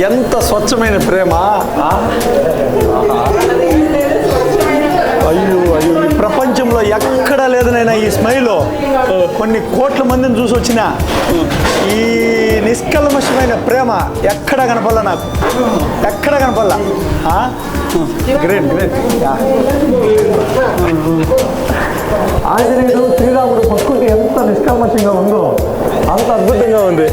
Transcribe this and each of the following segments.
ఎంత స్వచ్ఛమైన ప్రేమ. అయ్యో అయ్యో, ఈ ప్రపంచంలో ఎక్కడా లేదు నైనా ఈ స్మైల్. కొన్ని కోట్ల మందిని చూసి వచ్చిన ఈ నిష్కల్మషమైన ప్రేమ ఎక్కడా కనపడలా నాకు, ఎక్కడా కనపడలా. Great great. ఆంజనేయుడు శ్రీరాముడు పట్టుకుంటే ఎంత నిష్కల్మషంగా ఉందో అంత అద్భుతంగా ఉంది.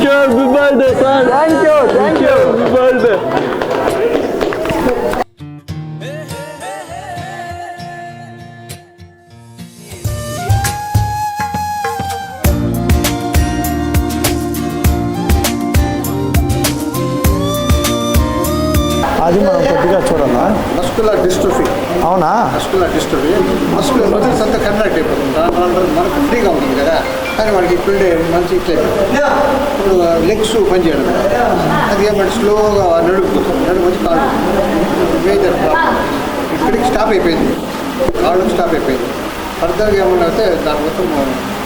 Happy birthday, son. Thank you. Happy birthday. అది మనం కొద్దిగా చూడాలా. Muscular dystrophy. అవునా? Muscular dystrophy. మస్కులర్ మజిల్స్ అంతా కన్వర్ట్ అయిపోతుంది. మనకు ఫ్రీగా ఉంటుంది కదా, కానీ వాడికి ఇప్పుడే మంచి ఇట్లా ఇప్పుడు లెగ్స్ పనిచేయడం అది ఏమంటే స్లోగా నడుపుతుంది. నడుపు కాళ్ళు మేజర్ ఇక్కడికి స్టాప్ అయిపోయింది, కాళ్ళకి స్టాప్ అయిపోయింది. ఫర్దర్గా ఏమన్నా అయితే దాని మొత్తం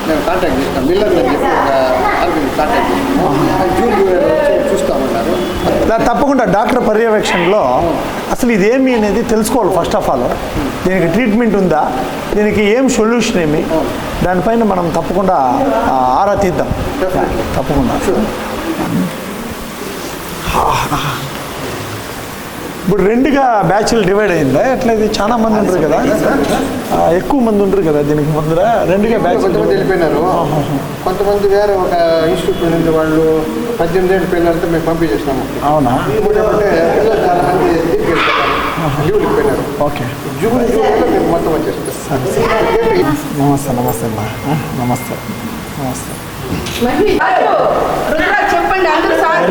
నేను కాంటాక్ట్ చేస్తాను. మిల్లర్ అని చెప్పి కాంటాక్ట్ చేస్తాను. జూన్ చూస్తామన్నారు. తప్పకుండా డాక్టర్ పర్యవేక్షణలో అసలు ఇదేమి అనేది తెలుసుకోవాలి. ఫస్ట్ ఆఫ్ ఆల్ దీనికి ట్రీట్మెంట్ ఉందా, దీనికి ఏం సొల్యూషన్ ఏమి, దానిపైన మనం తప్పకుండా ఆరా తీద్దాం. తప్పకుండా. ఇప్పుడు రెండుగా బ్యాచ్లు డివైడ్ అయిందా ఎట్లా? ఇది చాలా మంది ఉంటారు కదా, ఎక్కువ మంది ఉంటారు కదా దీనికి ముందర. రెండుగా బ్యాచ్ వెళ్ళిపోయినారు. కొంతమంది వేరే ఒక ఇన్స్టిట్యూట్ నుండి వాళ్ళు 18 ఏళ్ళ పిల్లలతో మేము పంపించేసినాము. అవునా? అంటే చాలా మంది జూలు వెళ్ళిపోయినారు. ఓకే, జూలు మేము మొత్తం వచ్చేస్తాం. నమస్తే నమస్తే అమ్మా. నమస్తే నమస్తే. చెప్పండి అందరూ సార్.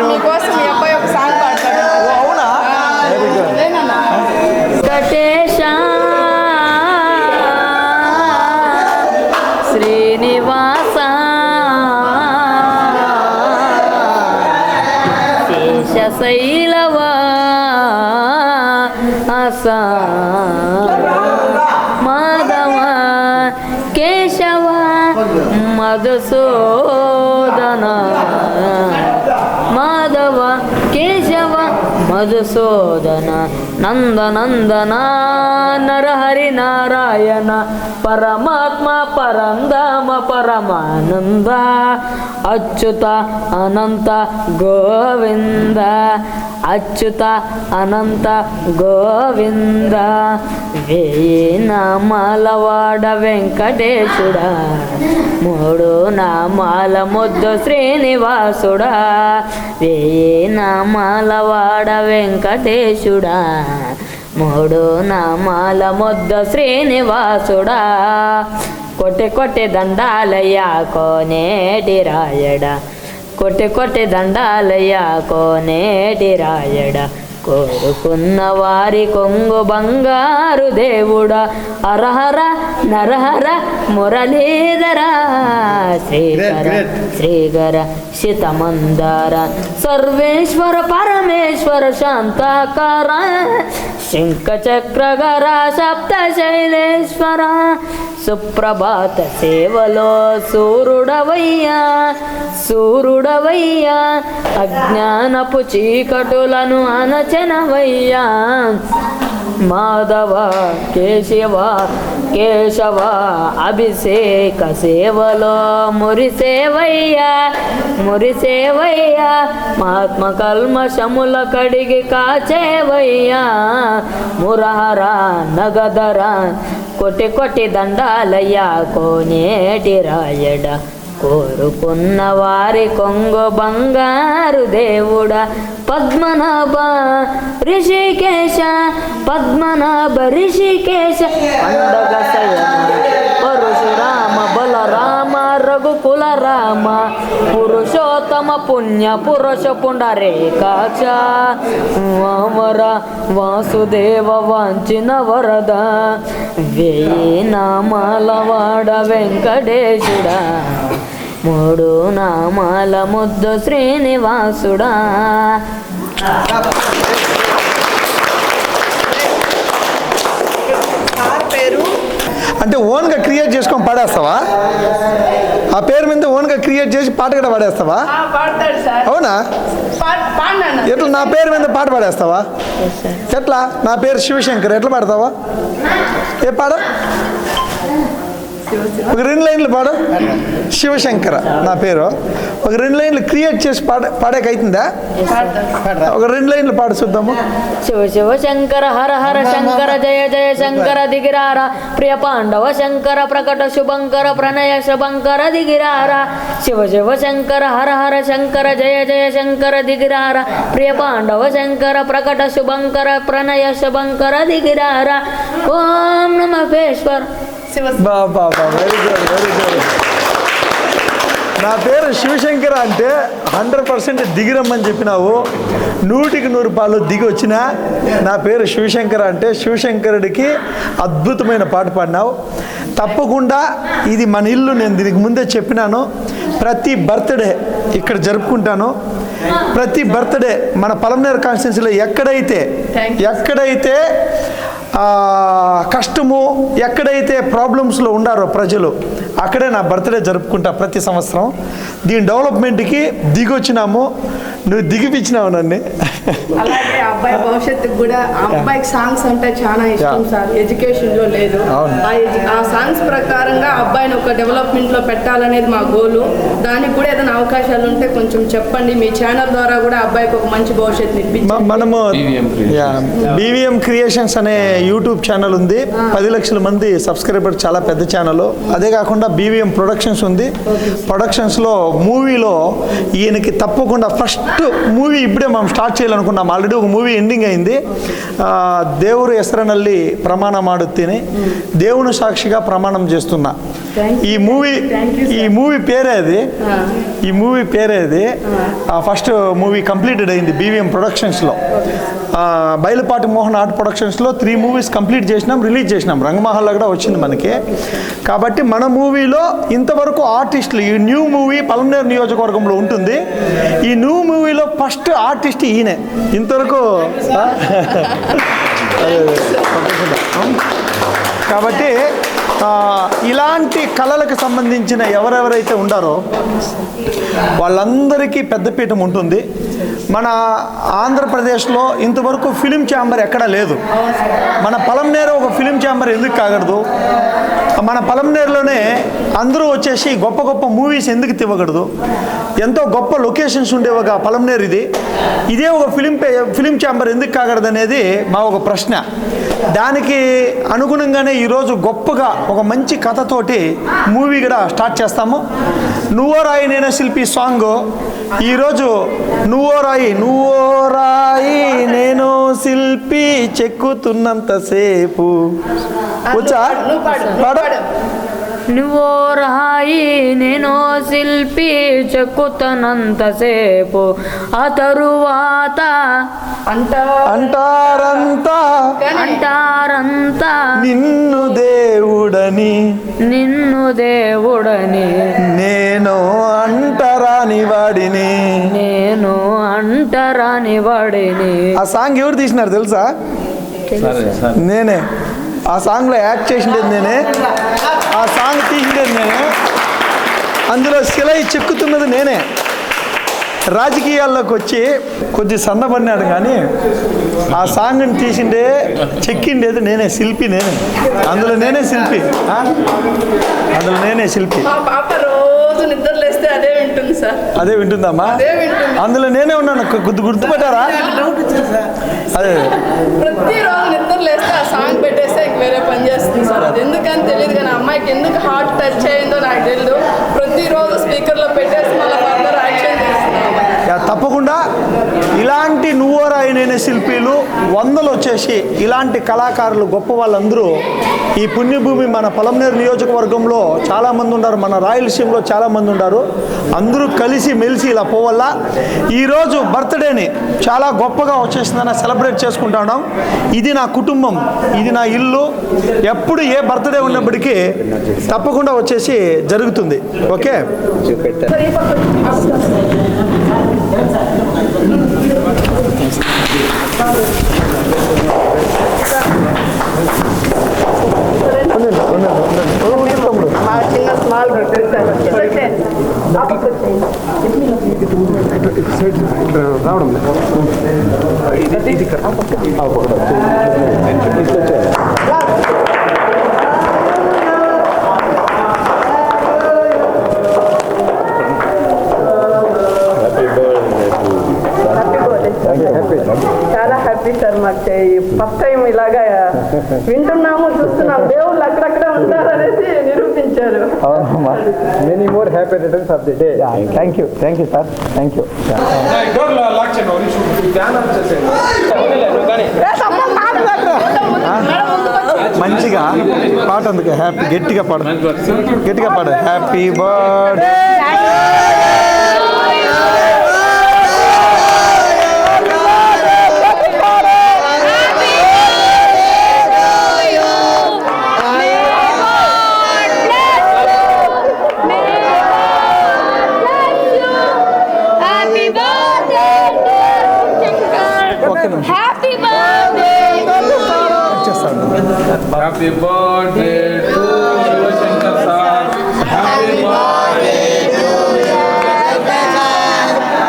మీకోసం మీ అబ్బాయి ఒక సాంగ్ పాడతాడు. అవునా? Very good. శైలవా ఆసా మాధవ కేశవ మధుసూదన మాధవ కేశవ మధుసూదన నందనందన నరహరి నారాయణ పరమాత్మ పరంధామ పరమానంద అచ్యుత అనంత గోవింద అచ్యుత అనంత గోవింద వేయి నామాలవాడ వెంకటేశుడా మూడు నామాల ముద్దు శ్రీనివాసుడా వేయి నామాలవాడ వెంకటేశుడా మూడు నామాల ముద్దు శ్రీనివాసుడా కొట్టె కొట్టె దండాలయ్యా కోనేటి రాయడా కొట్టె కొట్టె దండాలయ్యా కోనేటి రాయడా కోరుకున్న వారి కొంగు బంగారు దేవుడా హరహర నరహర మురళీధర శ్రీకర శ్రీకర శితమందార సర్వేశ్వర పరమేశ్వర శాంతాకార శంఖచక్రగర సప్తశైలేశ్వర సుప్రభాత సేవలో సూర్యుడవయ్యా సూర్యుడవయ్యా అజ్ఞానపు చీకటులను అనచెనవయ్యా మాధవ కేశవ కేశవ అభిషేక సేవలో మురిసేవయ్యా మురిసేవయ్యా మహాత్మ కల్మషముల కడిగి కాచేవయ్యా మురహర నగధర కొట్టి కొట్టి దండాలయ్యా కోనేటి రాయడ కోరుకున్న వారి కొంగు బంగారు దేవుడా పద్మనాభ ఋషికేశ పద్మనాభ ఋషికేశ పండగ పరశురామ బలరామ రఘుకుల రామ పురుషోత్తమ పుణ్య పురుష పుండరేకాక్ష వామర వాసుదేవ వాంచిన వరద వేయి నామాల వాడ వెంకటేశుడా మూడు నామాల ముద్దు శ్రీనివాసుడా అంటే ఓన్గా క్రియేట్ చేసుకొని పాడేస్తావా? ఆ పేరు మీద ఓన్గా క్రియేట్ చేసి పాట కూడా పాడేస్తావా? అవునా? ఎట్లా నా పేరు మీద పాట పాడేస్తావా? ఎట్లా? నా పేరు శివశంకర్ ఎట్లా పాడతావా? ఏ పాడ? ఒక 2 లైన్లు పాడు. శివశంకర నా పేరు. ఒక 2 లైన్లు క్రియేట్ చేసి పాడేకైతుందా? ఒక 2 లైన్లు పాడు చూద్దాము. శివ శివ శంకర హర హర శంకర జయ జయ శంకర దిగిరార ప్రియ పాండవ శంకర ప్రకట శుభంకర ప్రణయ శుభంకర దిగిరార శివ శివ శంకర హర హర శంకర జయ జయ శంకర దిగిరార ప్రియ పాండవ శంకర ప్రకట శుభంకర ప్రణయ శుభంకర దిగిరార ఓం నమః బాబా వెరీ గుడ్ వెరీ గుడ్. నా పేరు శివశంకర అంటే 100% దిగిరమ్మని చెప్పినావు. 100కి 100 రూపాయలు దిగి వచ్చినా నా పేరు శివశంకర అంటే శివశంకరుడికి అద్భుతమైన పాట పాడినావు. తప్పకుండా ఇది మన ఇల్లు. నేను దీనికి ముందే చెప్పినాను, ప్రతి బర్త్డే ఇక్కడ జరుపుకుంటాను. ప్రతి బర్త్డే మన పలమనేరు కాన్స్టిట్యున్సీలో ఎక్కడైతే కష్టము, ఎక్కడైతే ప్రాబ్లమ్స్లో ఉండారో ప్రజలు, అక్కడే నా బర్త్డే జరుపుకుంటా ప్రతి సంవత్సరం. దీని డెవలప్మెంట్కి దిగొచ్చినాము, నువ్వు దిగిపించినావు నన్ను. అలాగే అబ్బాయి భవిష్యత్తుకు కూడా అబ్బాయికి సాంగ్స్ అంటే చాలా ఇష్టం సార్. ఎడ్యుకేషన్లో లేదు. ఆ సాంగ్స్ ప్రకారంగా అబ్బాయిని ఒక డెవలప్మెంట్లో పెట్టాలనేది మా గోలు. దానికి కూడా ఏదైనా అవకాశాలు ఉంటే కొంచెం చెప్పండి. మీ ఛానల్ ద్వారా కూడా అబ్బాయికి ఒక మంచి భవిష్యత్తు ఇప్పించండి. మనము బీవీఎం క్రియేషన్స్ అనే యూట్యూబ్ ఛానల్ ఉంది. 10 లక్షల మంది సబ్స్క్రైబర్, చాలా పెద్ద ఛానల్. అదే కాకుండా బీవీఎం ప్రొడక్షన్స్ ఉంది. ప్రొడక్షన్స్లో మూవీలో ఈయనకి తప్పకుండా ఫస్ట్ మూవీ ఇప్పుడే మనం స్టార్ట్ చేయాలనుకున్నాం. ఆల్రెడీ ఒక మూవీ ఎండింగ్ అయింది. దేవుడు ಹೆಸರಿನಲ್ಲಿ ಪ್ರಮಾಣ ಮಾಡುತ್ತೇನೆ, దేవుని సాక్షిగా ప్రమాణం చేస్తున్నా. ఈ మూవీ పేరే అది. ఫస్ట్ మూవీ కంప్లీటెడ్ అయింది బీవీఎం ప్రొడక్షన్స్లో. బయలుపాటి మోహన్ ఆర్ట్ ప్రొడక్షన్స్లో 3 మూవీస్ కంప్లీట్ చేసినాం, రిలీజ్ చేసినాం. రంగమహల్లో కూడా వచ్చింది మనకి. కాబట్టి మన మూవీ మూవీలో ఇంతవరకు ఆర్టిస్టులు, ఈ న్యూ మూవీ పలమనేరు నియోజకవర్గంలో ఉంటుంది. ఈ న్యూ మూవీలో ఫస్ట్ ఆర్టిస్ట్ ఈయనే ఇంతవరకు. కాబట్టి ఇలాంటి కళలకు సంబంధించిన ఎవరెవరైతే ఉండారో వాళ్ళందరికీ పెద్దపీఠం ఉంటుంది. మన ఆంధ్రప్రదేశ్లో ఇంతవరకు ఫిలిం ఛాంబర్ ఎక్కడా లేదు. మన పలమనేరు ఒక ఫిలిం ఛాంబర్ ఎందుకు కాకూడదు? మన పలమనేరులోనే అందరూ వచ్చేసి గొప్ప గొప్ప మూవీస్ ఎందుకు తివ్వకూడదు? ఎంతో గొప్ప లొకేషన్స్ ఉండే ఒక పలమనేరు ఇదే ఒక ఫిలిం ఛాంబర్ ఎందుకు కాకూడదు అనేది మా ఒక ప్రశ్న. దానికి అనుగుణంగానే ఈరోజు గొప్పగా ఒక మంచి కథతోటి మూవీ కూడా స్టార్ట్ చేస్తాము. నువ్వో రాయి నేనే శిల్పి సాంగ్ ఈరోజు నువ్వో రాయి నేను శిల్పి చెక్కుతున్నంతసేపు వచ్చా పాడు. నువ్వో రాయి నేను శిల్పి చెక్కుతనంతసేపు ఆ తరువాత అంటారంతా నిన్ను దేవుడని నేను అంటరాని వాడిని. ఆ సాంగ్ ఎవరు తీసినారు తెలుసా? నేనే. ఆ సాంగ్లో యాక్ట్ చేసిండేది నేనే, ఆ సాంగ్ తీసిండేది నేనే, అందులో శిలై చెక్కుతున్నది నేనే. రాజకీయాల్లోకి వచ్చి కొద్ది సన్నబడినాడు కానీ ఆ సాంగ్ని చెక్కిండేది నేనే, శిల్పి నేనే. అందులో నేనే శిల్పి. నిద్రలేస్తే అదే వింటుంది సార్. అదే వింటుందమ్మా. అందులో నేనే ఉన్నాను. గుర్తుపెట్టారా? అదే ప్రతిరోజు నిద్రలేస్తే ఆ సాంగ్ పెట్టేస్తే వేరే పని చేస్తుంది సార్. అది ఎందుకని తెలియదు కానీ అమ్మాయికి ఎందుకు హార్ట్ టచ్ అయిందో నాకు తెలియదు. ప్రతిరోజు స్పీకర్లో పెట్టేసి మళ్ళీ ఫర్దర్ యాక్షన్ చేస్తున్నాం. తప్పకుండా ఇలాంటి నువ్వో రాయి నేనే శిల్పీలు వందలు వచ్చేసి ఇలాంటి కళాకారులు గొప్ప వాళ్ళందరూ ఈ పుణ్యభూమి మన పలమనేరు నియోజకవర్గంలో చాలామంది ఉన్నారు, మన రాయలసీమలో చాలామంది ఉన్నారు. అందరూ కలిసి మెలిసి ఇలా పోవల్ల ఈరోజు బర్త్డేని చాలా గొప్పగా వచ్చేసిందని సెలబ్రేట్ చేసుకుంటున్నాం. ఇది నా కుటుంబం, ఇది నా ఇల్లు. ఎప్పుడు ఏ బర్త్డే ఉన్నప్పటికీ తప్పకుండా వచ్చేసి జరుగుతుంది. ఓకే. చిన్న స్మాల్ రావడం చాలా హ్యాపీ సార్. మాకు ఫస్ట్ టైం ఇలాగా వింటున్నాము, చూస్తున్నాము. దేవుళ్ళు అక్కడక్కడ ఉంటారనేసి నిరూపించారు. Many more happy returns of the day. Thank you sir. Thank you. మంచిగా పాట అందుకే హ్యాపీ గట్టిగా పాడు happy birthday. Happy birthday to Shivashankar sir. Happy birthday to you.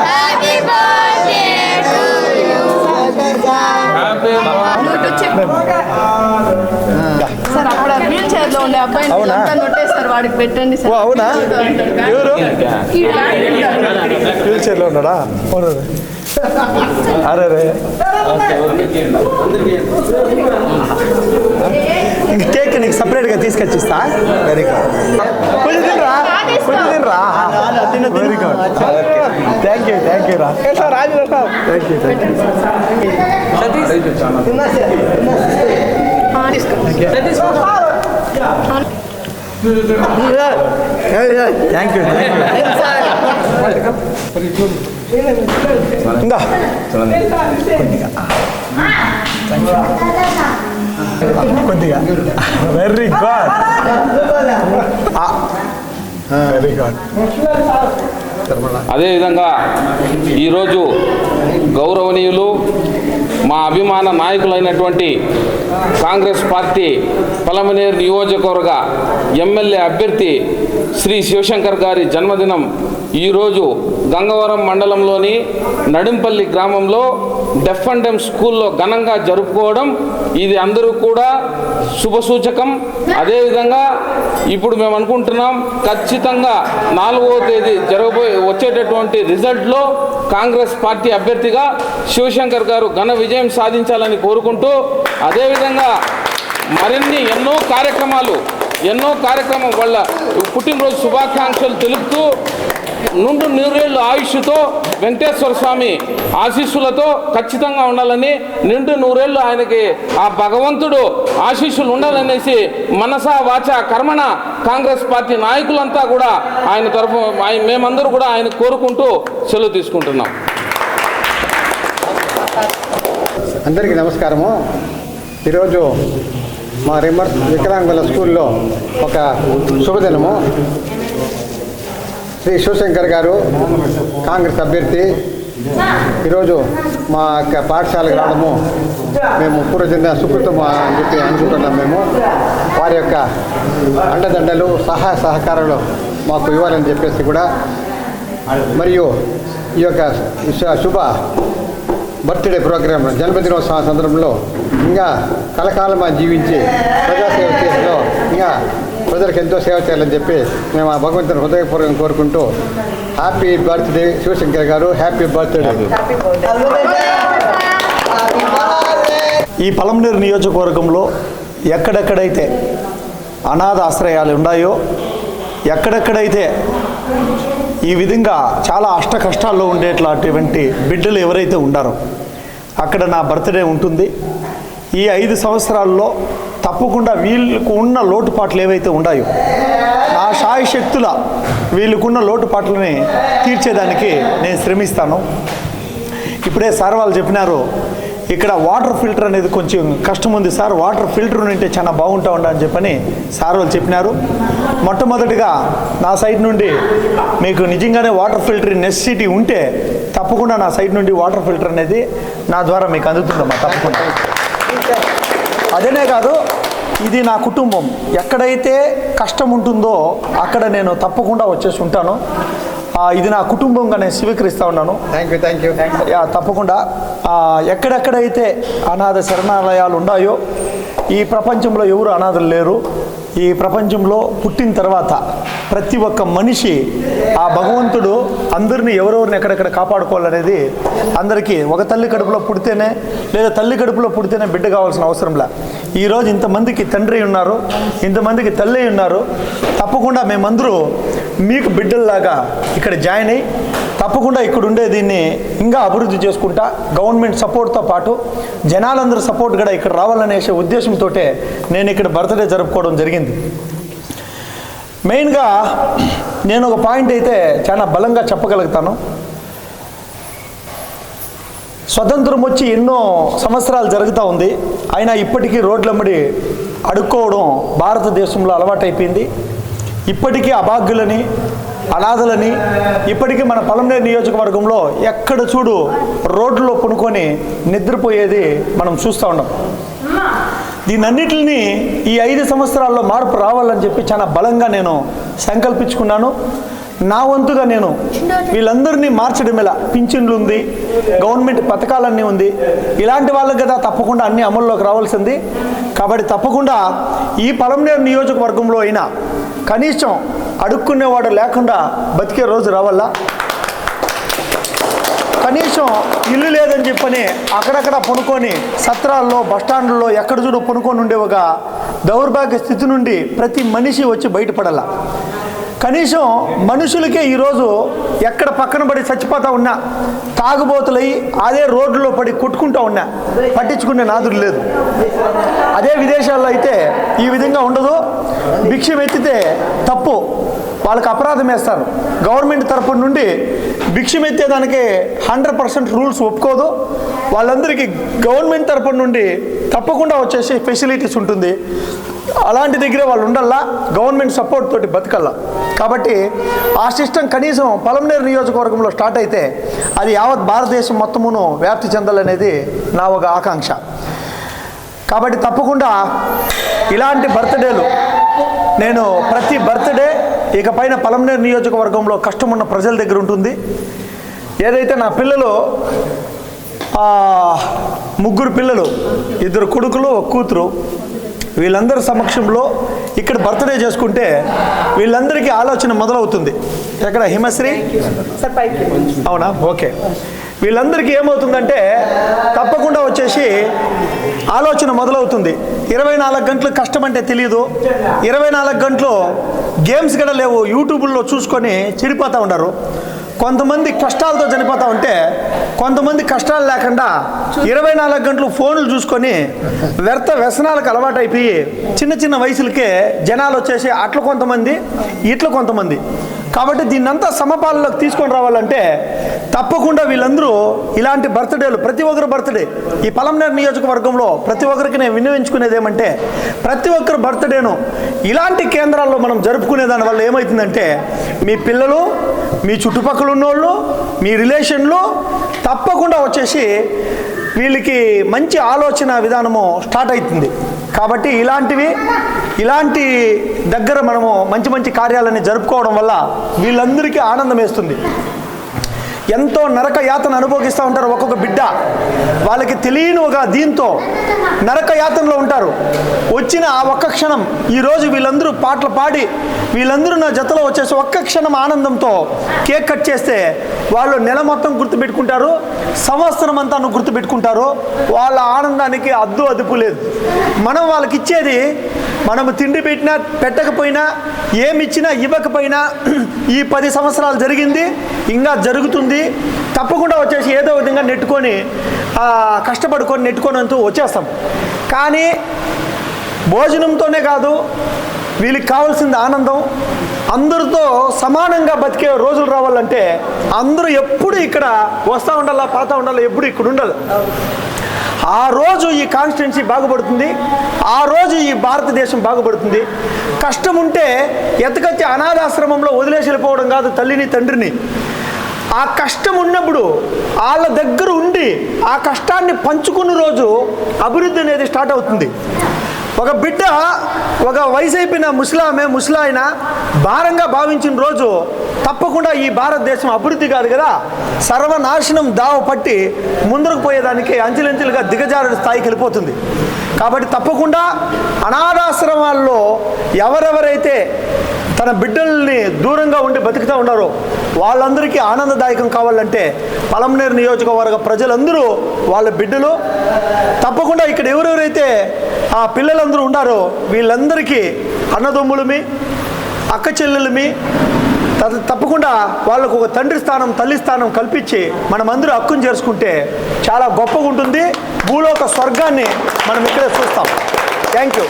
Happy birthday to you. Happy sir అక్కడ వీల్ చైర్ లో ఉండే అబ్బాయి నొట్టేస్తారు, వాడికి పెట్టండి సార్. అవునా? ఎవరు వీల్ చైర్ లో ఉన్నాడా? అరే ఇంక కేక్ నీకు సపరేట్గా తీసుకొచ్చిస్తా. Very good. కొంచెం తినరా. Very good. థ్యాంక్ యూ రా. Thank you. ఇంకా కొద్దిగా వెరీ గుడ్. Very good. అదేవిధంగా ఈరోజు గౌరవనీయులు మా అభిమాన నాయకులైనటువంటి కాంగ్రెస్ పార్టీ పలమనేరు నియోజకవర్గ ఎమ్మెల్యే అభ్యర్థి శ్రీ శివశంకర్ గారి జన్మదినం ఈరోజు గంగవరం మండలంలోని నడింపల్లి గ్రామంలో డెఫ్ అండ్ డెమ్ స్కూల్లో ఘనంగా జరుపుకోవడం ఇది అందరూ కూడా శుభసూచకం. అదేవిధంగా ఇప్పుడు మేము అనుకుంటున్నాం ఖచ్చితంగా 4వ తేదీ వచ్చేటటువంటి రిజల్ట్లో కాంగ్రెస్ పార్టీ అభ్యర్థిగా శివశంకర్ గారు ఘన విజయం సాధించాలని కోరుకుంటూ, అదేవిధంగా మరిన్ని ఎన్నో కార్యక్రమం వాళ్ళ పుట్టినరోజు శుభాకాంక్షలు తెలుపుతూ నుండు నూరేళ్ళు ఆయుష్తో వెంకటేశ్వర స్వామి ఆశీస్సులతో ఖచ్చితంగా ఉండాలని, నిండు నూరేళ్ళు ఆయనకి ఆ భగవంతుడు ఆశీస్సులు ఉండాలనేసి మనసా వాచ కర్మణ కాంగ్రెస్ పార్టీ నాయకులంతా కూడా ఆయన తరఫు మేమందరూ కూడా ఆయన కోరుకుంటూ సెలవు తీసుకుంటున్నాం. అందరికీ నమస్కారము. ఈరోజు మా రిమర్స్ వికలాంగుల స్కూల్లో ఒక శుభదినము. శ్రీ శివశంకర్ గారు కాంగ్రెస్ అభ్యర్థి ఈరోజు మా యొక్క పాఠశాలకు రావడము మేము పూర్వజన్మ సుకృతం అని చెప్పి అనుకుంటున్నాం. మేము వారి యొక్క అండదండలు సహాయ సహకారాలు మాకు ఇవ్వాలని చెప్పేసి కూడా, మరియు ఈ యొక్క శుభ బర్త్డే ప్రోగ్రాం జన్మదినోత్సవ సందర్భంలో ఇంకా కలకాలం జీవించి ప్రజాసేవ చేసిలో ఇంకా ప్రజలకు ఎంతో సేవ చేయాలని చెప్పి మేము ఆ భగవంతుని హృదయపూర్వకంగా కోరుకుంటూ హ్యాపీ బర్త్డే శివశంకర్ గారు, హ్యాపీ బర్త్డే. ఈ పలమనేరు నియోజకవర్గంలో ఎక్కడెక్కడైతే అనాథ ఆశ్రయాలు ఉన్నాయో, ఎక్కడెక్కడైతే ఈ విధంగా చాలా అష్ట కష్టాల్లో ఉండేట్లాంటి బిడ్డలు ఎవరైతే ఉండారో అక్కడ నా బర్త్డే ఉంటుంది. ఈ 5 సంవత్సరాల్లో తప్పకుండా వీళ్ళకు ఉన్న లోటుపాట్లు ఏవైతే ఉన్నాయో నా శాయశక్తుల వీళ్ళకున్న లోటుపాట్లని తీర్చేదానికి నేను శ్రమిస్తాను. ఇప్పుడే సార్ వాళ్ళు చెప్పినారు, ఇక్కడ వాటర్ ఫిల్టర్ అనేది కొంచెం కష్టం ఉంది సార్, వాటర్ ఫిల్టర్ ఉంటే చాలా బాగుంటా అని చెప్పని సార్ వాళ్ళు చెప్పినారు. మొట్టమొదటిగా నా సైడ్ నుండి మీకు నిజంగానే వాటర్ ఫిల్టర్ నెసెసిటీ ఉంటే తప్పకుండా నా సైడ్ నుండి వాటర్ ఫిల్టర్ అనేది నా ద్వారా మీకు అందుతుందమ్మా తప్పకుండా. అదేనే కాదు, ఇది నా కుటుంబం, ఎక్కడైతే కష్టం ఉంటుందో అక్కడ నేను తప్పకుండా వచ్చేసి ఉంటాను. ఇది నా కుటుంబంగా నేను స్వీకరిస్తూ ఉన్నాను. Thank you. తప్పకుండా ఎక్కడెక్కడైతే అనాథ శరణాలయాలు ఉన్నాయో, ఈ ప్రపంచంలో ఎవరు అనాథలు లేరు. ఈ ప్రపంచంలో పుట్టిన తర్వాత ప్రతి ఒక్క మనిషి ఆ భగవంతుడు అందరినీ ఎవరెవరిని ఎక్కడెక్కడ కాపాడుకోవాలనేది అందరికీ ఒక తల్లి కడుపులో పుడితేనే లేదా తల్లి కడుపులో పుడితేనే బిడ్డ కావాల్సిన అవసరంలా. ఈరోజు ఇంతమందికి తండ్రి ఉన్నారు, ఇంతమందికి తల్లి ఉన్నారు. తప్పకుండా మేమందరూ మీకు బిడ్డల్లాగా ఇక్కడ జాయిన్ అయ్యి తప్పకుండా ఇక్కడ ఉండే దీన్ని ఇంకా అభివృద్ధి చేసుకుంటా గవర్నమెంట్ సపోర్ట్తో పాటు జనాలందరూ సపోర్ట్ కూడా ఇక్కడ రావాలనే ఉద్దేశంతో నేను ఇక్కడ బర్త్డే జరుపుకోవడం జరిగింది. మెయిన్గా నేను ఒక పాయింట్ అయితే చాలా బలంగా చెప్పగలుగుతాను. స్వతంత్రం వచ్చి ఎన్నో సంవత్సరాలు జరుగుతూ ఉంది, అయినా ఇప్పటికీ రోడ్లమ్మడి అడుక్కోవడం భారతదేశంలో అలవాటైపోయింది. ఇప్పటికీ అభాగ్యులని అనాథలని ఇప్పటికీ మన పలమనేరు నియోజకవర్గంలో ఎక్కడ చూడు రోడ్లలో పునుకొని నిద్రపోయేది మనం చూస్తూ ఉన్నాం. దీనన్నిటిని ఈ 5 సంవత్సరాల్లో మార్పు రావాలని చెప్పి చాలా బలంగా నేను సంకల్పించుకున్నాను. నా వంతుగా నేను వీళ్ళందరినీ మార్చడం ఎలా, పింఛన్లు ఉంది, గవర్నమెంట్ పథకాలన్నీ ఉంది, ఇలాంటి వాళ్ళకి కదా తప్పకుండా అన్ని అమల్లోకి రావాల్సింది. కాబట్టి తప్పకుండా ఈ పలమనేరు నియోజకవర్గంలో అయినా కనీసం అడుక్కునేవాడు లేకుండా బతికే రోజు రావాలా. కనీసం ఇల్లు లేదని చెప్పని అక్కడక్కడ పనుకొని సత్రాల్లో బస్టాండ్లలో ఎక్కడ చూడు పనుకొని ఉండే ఒక దౌర్భాగ్య స్థితి నుండి ప్రతి మనిషి వచ్చి బయటపడాల. కనీసం మనుషులకే ఈరోజు ఎక్కడ పక్కన పడి చచ్చిపోతూ ఉన్నా, తాగుబోతులై అదే రోడ్లలో పడి కొట్టుకుంటూ ఉన్నా పట్టించుకునే నాదుడు లేదు. అదే విదేశాల్లో అయితే ఈ విధంగా ఉండదు. భిక్షం ఎత్తితే తప్పు, వాళ్ళకి అపరాధం వేస్తారు. గవర్నమెంట్ తరపు నుండి భిక్షం ఎత్తేదానికి 100% రూల్స్ ఒప్పుకోదు. వాళ్ళందరికీ గవర్నమెంట్ తరపు నుండి తప్పకుండా వచ్చేసి ఫెసిలిటీస్ ఉంటుంది. అలాంటి దగ్గరే వాళ్ళు ఉండాలా, గవర్నమెంట్ సపోర్ట్ తోటి బతకల్లా. కాబట్టి ఆ సిస్టమ్ కనీసం పలమనేరు నియోజకవర్గంలో స్టార్ట్ అయితే అది యావత్ భారతదేశం మొత్తమును వ్యాప్తి చెందాలనేది నా ఒక ఆకాంక్ష. కాబట్టి తప్పకుండా ఇలాంటి బర్త్డేలు నేను ప్రతి బర్త్డే ఇకపైన పలమనేరు నియోజకవర్గంలో కష్టం ఉన్న ప్రజల దగ్గర ఉంటుంది. ఏదైతే నా పిల్లలు 3 పిల్లలు, 2 కొడుకులు 1 కూతురు, వీళ్ళందరి సమక్షంలో ఇక్కడ బర్త్డే చేసుకుంటే వీళ్ళందరికీ ఆలోచన మొదలవుతుంది. ఎక్కడ హిమశ్రీ? అవునా, ఓకే. వీళ్ళందరికీ ఏమవుతుందంటే తప్పకుండా వచ్చేసి ఆలోచన మొదలవుతుంది. 24 గంటలు కష్టం అంటే తెలియదు, 24 గంటలు గేమ్స్ కూడా లేవు, యూట్యూబ్లో చూసుకొని చెడిపోతూ ఉన్నారు. కొంతమంది కష్టాలతో చనిపోతూ ఉంటే కొంతమంది కష్టాలు లేకుండా 24 గంటలు ఫోన్లు చూసుకొని వ్యర్థ వ్యసనాలకు అలవాటు అయిపోయి చిన్న చిన్న వయసులకే జనాలు వచ్చేసి అట్లా కొంతమంది ఇట్లా కొంతమంది. కాబట్టి దీన్నంతా సమపాలనలోకి తీసుకొని రావాలంటే తప్పకుండా వీళ్ళందరూ ఇలాంటి బర్త్డేలు, ప్రతి ఒక్కరు బర్త్డే ఈ పలమనేరు నియోజకవర్గంలో ప్రతి ఒక్కరికి నేను విన్నవించుకునేది ఏమంటే ప్రతి ఒక్కరు బర్త్డేను ఇలాంటి కేంద్రాల్లో మనం జరుపుకునే దానివల్ల ఏమవుతుందంటే మీ పిల్లలు, మీ చుట్టుపక్కల ఉన్నోళ్ళు, మీ రిలేషన్లు తప్పకుండా వచ్చేసి వీళ్ళకి మంచి ఆలోచన విధానము స్టార్ట్ అవుతుంది. కాబట్టి ఇలాంటి దగ్గర మనము మంచి మంచి కార్యాలని జరుపుకోవడం వల్ల వీళ్ళందరికీ ఆనందం వేస్తుంది. ఎంతో నరక యాతన అనుభవిస్తూ ఉంటారు ఒక్కొక్క బిడ్డ, వాళ్ళకి తెలియని ఒక దీంతో నరక యాతనలో ఉంటారు. వచ్చిన ఆ ఒక్క క్షణం, ఈరోజు వీళ్ళందరూ పాటలు పాడి వీళ్ళందరూ నా జతలో వచ్చేసి ఒక్క క్షణం ఆనందంతో కేక్ కట్ చేస్తే వాళ్ళు నెల మొత్తం గుర్తుపెట్టుకుంటారు, సంవత్సరం అంతా గుర్తుపెట్టుకుంటారు. వాళ్ళ ఆనందానికి అద్దు అదుపు లేదు. మనం వాళ్ళకి ఇచ్చేది, మనము తిండి పెట్టినా పెట్టకపోయినా ఏమిచ్చినా ఇవ్వకపోయినా ఈ 10 సంవత్సరాలు జరిగింది, ఇంకా జరుగుతుంది, తప్పకుండా వచ్చేసి ఏదో విధంగా నెట్టుకొని కష్టపడుకొని నెట్టుకొని అంటూ వచ్చేస్తాం. కానీ భోజనంతోనే కాదు, వీళ్ళకి కావాల్సింది ఆనందం. అందరితో సమానంగా బతికే రోజులు రావాలంటే అందరూ ఎప్పుడు ఇక్కడ వస్తూ ఉండాలా, పాతా ఉండాలా, ఎప్పుడు ఇక్కడ ఉండాలి. ఆ రోజు ఈ కాన్స్టిట్యున్సీ బాగుపడుతుంది, ఆ రోజు ఈ భారతదేశం బాగుపడుతుంది. కష్టం ఉంటే ఎతకచ్చి అనాథాశ్రమంలో వదిలేసి వెళ్ళిపోవడం కాదు తల్లిని తండ్రిని. ఆ కష్టం ఉన్నప్పుడు వాళ్ళ దగ్గర ఉండి ఆ కష్టాన్ని పంచుకున్న రోజు అభివృద్ధి అనేది స్టార్ట్ అవుతుంది. ఒక బిడ్డ, ఒక వయసు అయిపోయిన ముసలాయన భారంగా భావించిన రోజు తప్పకుండా ఈ భారతదేశం అభివృద్ధి కాదు కదా, సర్వనాశనం దావ పట్టి ముందుకు పోయేదానికి అంచెలంచెలుగా దిగజారు స్థాయికి వెళ్ళిపోతుంది. కాబట్టి తప్పకుండా అనాథాశ్రమాల్లో ఎవరెవరైతే తన బిడ్డల్ని దూరంగా ఉండి బతుకుతూ ఉన్నారో వాళ్ళందరికీ ఆనందదాయకం కావాలంటే పలమనేరు నియోజకవర్గ ప్రజలందరూ వాళ్ళ బిడ్డలు తప్పకుండా ఇక్కడ ఎవరెవరైతే ఆ పిల్లలందరూ ఉన్నారో వీళ్ళందరికీ అన్నదమ్ములమి, అక్క చెల్లెలమి తప్పకుండా వాళ్ళకు ఒక తండ్రి స్థానం, తల్లి స్థానం కల్పించి మనమందరూ హక్కును చేసుకుంటే చాలా గొప్పగా ఉంటుంది. భూలోక స్వర్గాన్ని మనం ఇక్కడే చూస్తాం. Thank you.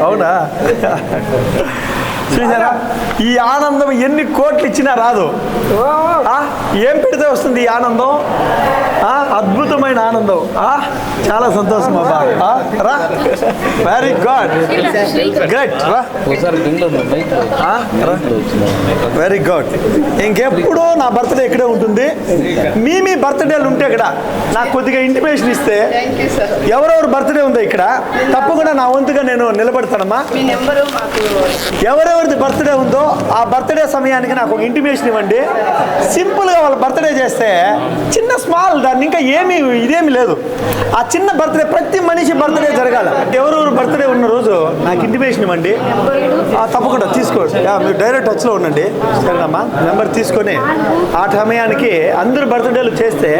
అవునా? చూసారా, ఈ ఆనందం ఎన్ని కోట్లు ఇచ్చినా రాదు. ఏం పెడితే వస్తుంది ఈ ఆనందం? అద్భుతమైన ఆనందం. చాలా సంతోషం అబ్బా. రా, very good, great, very good. ఇంకెప్పుడు నా బర్త్డే ఇక్కడే ఉంటుంది. మీ బర్త్డేలు ఉంటే ఇక్కడ నాకు కొద్దిగా ఇంటిమేషన్ ఇస్తే ఎవరెవరు బర్త్డే ఉందో ఇక్కడ తప్పకుండా నా వంతుగా నేను నిలబడతానమ్మా. ఎవరెవరిది బర్త్డే ఉందో ఆ బర్త్డే సమయానికి నాకు ఒక ఇంటిమేషన్ ఇవ్వండి. సింపుల్గా వాళ్ళ బర్త్డే చేస్తే చిన్న స్మాల్, దాన్ని ఇంకా ఇదేమి లేదు. ఆ చిన్న బర్త్డే, ప్రతి మనిషి బర్త్డే జరగాల. ఎవరెవరు బర్త్డే ఉన్న రోజు నాకు ఇంటిమేషన్ ఇవ్వండి. తప్పకుండా తీసుకోండి, మీరు డైరెక్ట్ టచ్లో ఉండండి. సరేనమ్మా, నెంబర్ తీసుకొని ఆ సమయానికి అందరు బర్త్డేలు చేస్తే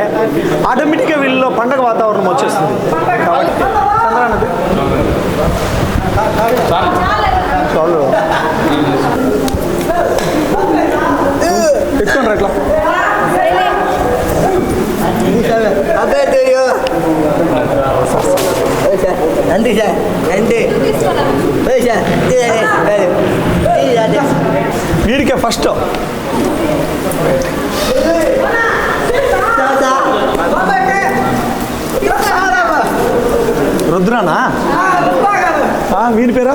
ఆటోమేటిక్గా వీళ్ళలో పండగ వాతావరణం వచ్చేస్తుంది. కాబట్టి చాలు పెట్టుకోండి అట్లా. వీడికే ఫస్ట్ రుద్రానా వీని పేరా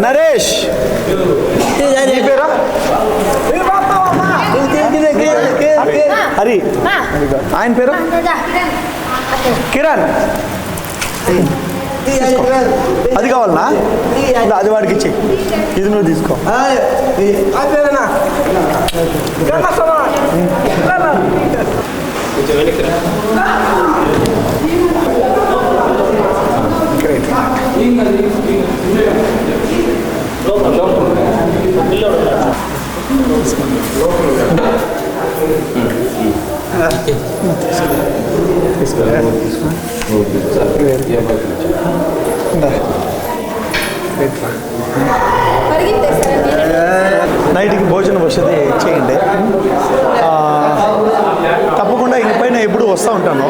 నరేష్ నీ పేరా హరి ఆయన పేరు కిరణ్ అది కావాలనా అది వాడికి ఇచ్చి ఇది నువ్వు తీసుకో నైట్కి భోజనం వసతి చేయండి. తప్పకుండా ఇంకపైన ఎప్పుడు వస్తూ ఉంటాను.